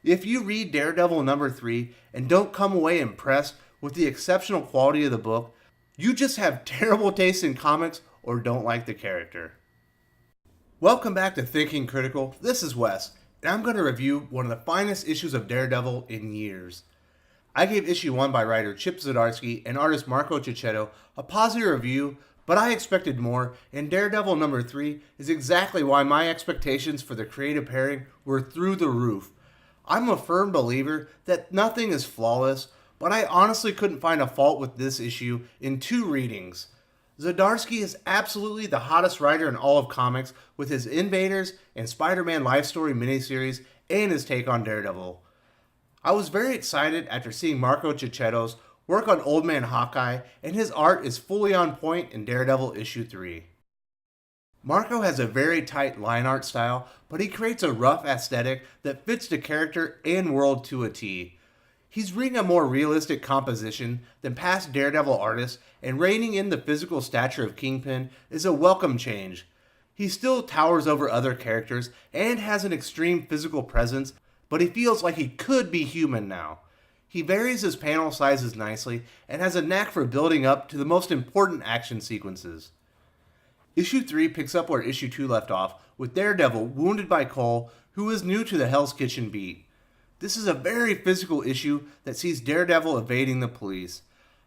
If you read Daredevil number 3 and don't come away impressed with the exceptional quality of the book, you just have terrible taste in comics or don't like the character. Welcome back to Thinking Critical. This is Wes, and I'm going to review one of the finest issues of Daredevil in years. I gave issue 1 by writer Chip Zdarsky and artist Marco Checchetto a positive review, but I expected more, and Daredevil number 3 is exactly why my expectations for the creative pairing were through the roof. I'm a firm believer that nothing is flawless, but I honestly couldn't find a fault with this issue in 2 readings. Zdarsky is absolutely the hottest writer in all of comics with his Invaders and Spider-Man Life Story miniseries and his take on Daredevil. I was very excited after seeing Marco Checchetto's work on Old Man Hawkeye, and his art is fully on point in Daredevil issue 3. Marco has a very tight line art style, but he creates a rough aesthetic that fits the character and world to a T. He's bringing a more realistic composition than past Daredevil artists, and reining in the physical stature of Kingpin is a welcome change. He still towers over other characters and has an extreme physical presence, but he feels like he could be human now. He varies his panel sizes nicely and has a knack for building up to the most important action sequences. Issue 3 picks up where issue 2 left off, with Daredevil wounded by Cole, who is new to the Hell's Kitchen beat. This is a very physical issue that sees Daredevil evading the police.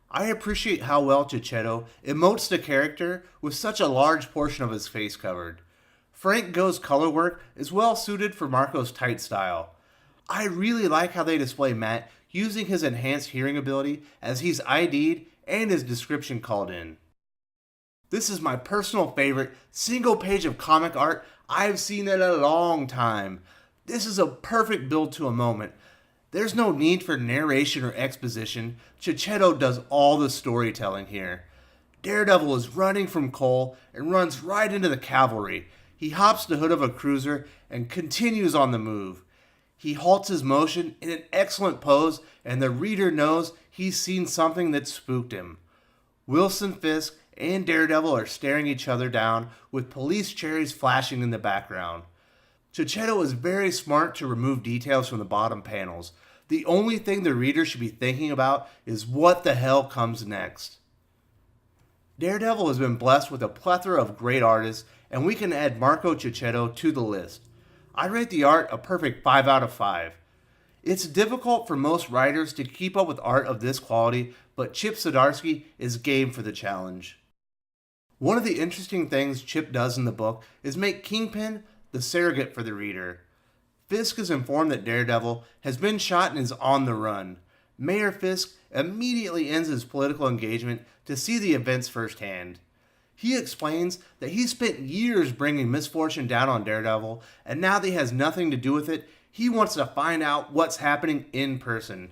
I appreciate how well Checchetto emotes the character with such a large portion of his face covered. Frank Go's color work is well suited for Marco's tight style. I really like how they display Matt using his enhanced hearing ability as he's ID'd and his description called in. This is my personal favorite single page of comic art I've seen in a long time. This is a perfect build to a moment. There's no need for narration or exposition. Checchetto does all the storytelling here. Daredevil is running from Cole and runs right into the cavalry. He hops the hood of a cruiser and continues on the move. He halts his motion in an excellent pose, and the reader knows he's seen something that spooked him. Wilson Fisk and Daredevil are staring each other down with police cherries flashing in the background. Checchetto is very smart to remove details from the bottom panels. The only thing the reader should be thinking about is what the hell comes next. Daredevil has been blessed with a plethora of great artists, and we can add Marco Checchetto to the list. I rate the art a perfect 5 out of 5. It's difficult for most writers to keep up with art of this quality, but Chip Zdarsky is game for the challenge. One of the interesting things Chip does in the book is make Kingpin the surrogate for the reader. Fisk is informed that Daredevil has been shot and is on the run. Mayor Fisk immediately ends his political engagement to see the events firsthand. He explains that he spent years bringing misfortune down on Daredevil, and now that he has nothing to do with it, he wants to find out what's happening in person.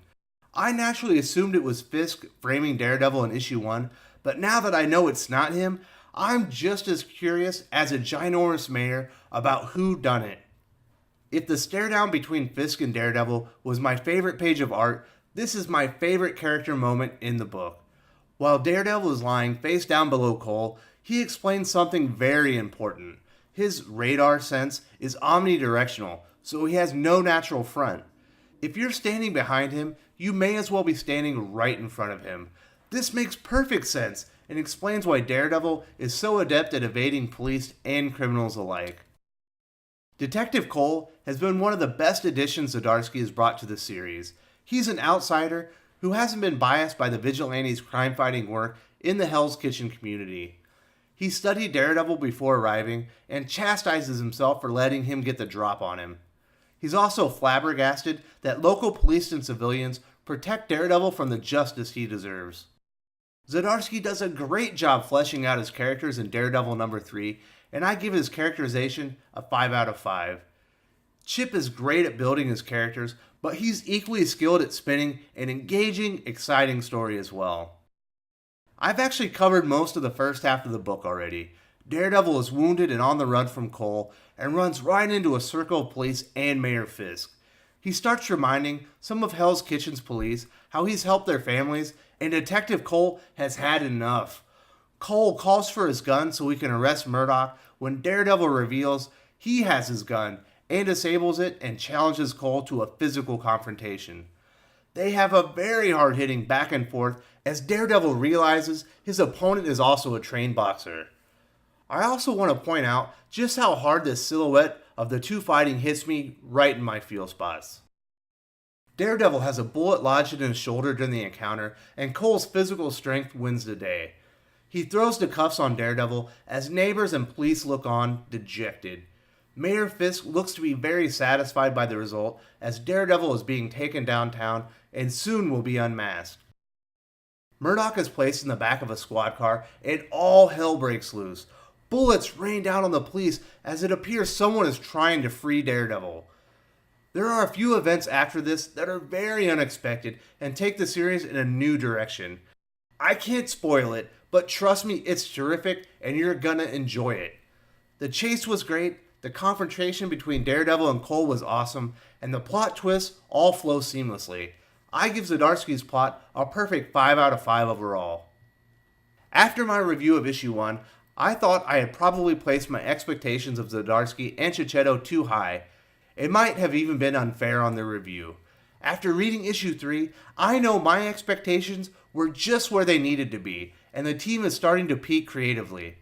I naturally assumed it was Fisk framing Daredevil in issue 1, but now that I know it's not him, I'm just as curious as a ginormous mayor about who done it. If the stare down between Fisk and Daredevil was my favorite page of art, this is my favorite character moment in the book. While Daredevil is lying face down below Cole, he explains something very important. His radar sense is omnidirectional, so he has no natural front. If you're standing behind him, you may as well be standing right in front of him. This makes perfect sense and explains why Daredevil is so adept at evading police and criminals alike. Detective Cole has been one of the best additions Zdarsky has brought to the series. He's an outsider who hasn't been biased by the vigilante's crime-fighting work in the Hell's Kitchen community. He studied Daredevil before arriving and chastises himself for letting him get the drop on him. He's also flabbergasted that local police and civilians protect Daredevil from the justice he deserves. Zdarsky does a great job fleshing out his characters in Daredevil number 3, and I give his characterization a 5 out of 5. Chip is great at building his characters, but he's equally skilled at spinning an engaging, exciting story as well. I've actually covered most of the first half of the book already. Daredevil is wounded and on the run from Cole, and runs right into a circle of police and Mayor Fisk. He starts reminding some of Hell's Kitchen's police how he's helped their families, and Detective Cole has had enough. Cole calls for his gun so he can arrest Murdoch when Daredevil reveals he has his gun, and disables it and challenges Cole to a physical confrontation. They have a very hard-hitting back and forth as Daredevil realizes his opponent is also a trained boxer. I also want to point out just how hard this silhouette of the two fighting hits me right in my feel spots. Daredevil has a bullet lodged in his shoulder during the encounter, and Cole's physical strength wins the day. He throws the cuffs on Daredevil as neighbors and police look on, dejected. Mayor Fisk looks to be very satisfied by the result as Daredevil is being taken downtown and soon will be unmasked. Murdock is placed in the back of a squad car and all hell breaks loose. Bullets rain down on the police as it appears someone is trying to free Daredevil. There are a few events after this that are very unexpected and take the series in a new direction. I can't spoil it, but trust me, it's terrific and you're gonna enjoy it. The chase was great, the confrontation between Daredevil and Cole was awesome, and the plot twists all flow seamlessly. I give Zdarsky's plot a perfect 5 out of 5 overall. After my review of issue 1, I thought I had probably placed my expectations of Zdarsky and Checchetto too high. It might have even been unfair on the review. After reading issue 3, I know my expectations were just where they needed to be, and the team is starting to peak creatively.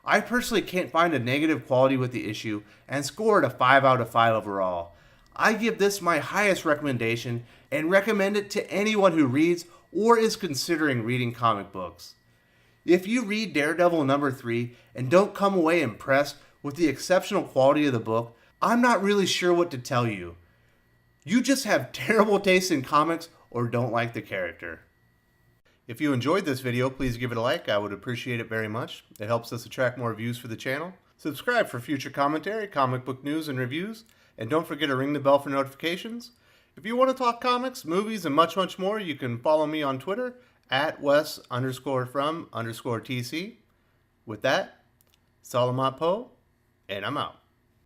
I personally can't find a negative quality with the issue and scored a 5 out of 5 overall. I give this my highest recommendation and recommend it to anyone who reads or is considering reading comic books. If you read Daredevil number 3 and don't come away impressed with the exceptional quality of the book, I'm not really sure what to tell you. You just have terrible taste in comics or don't like the character. If you enjoyed this video, please give it a like. I would appreciate it very much. It helps us attract more views for the channel. Subscribe for future commentary, comic book news, and reviews. And don't forget to ring the bell for notifications. If you want to talk comics, movies, and much, much more, you can follow me on Twitter at Wes_from_TC. With that, Salamat Po, and I'm out.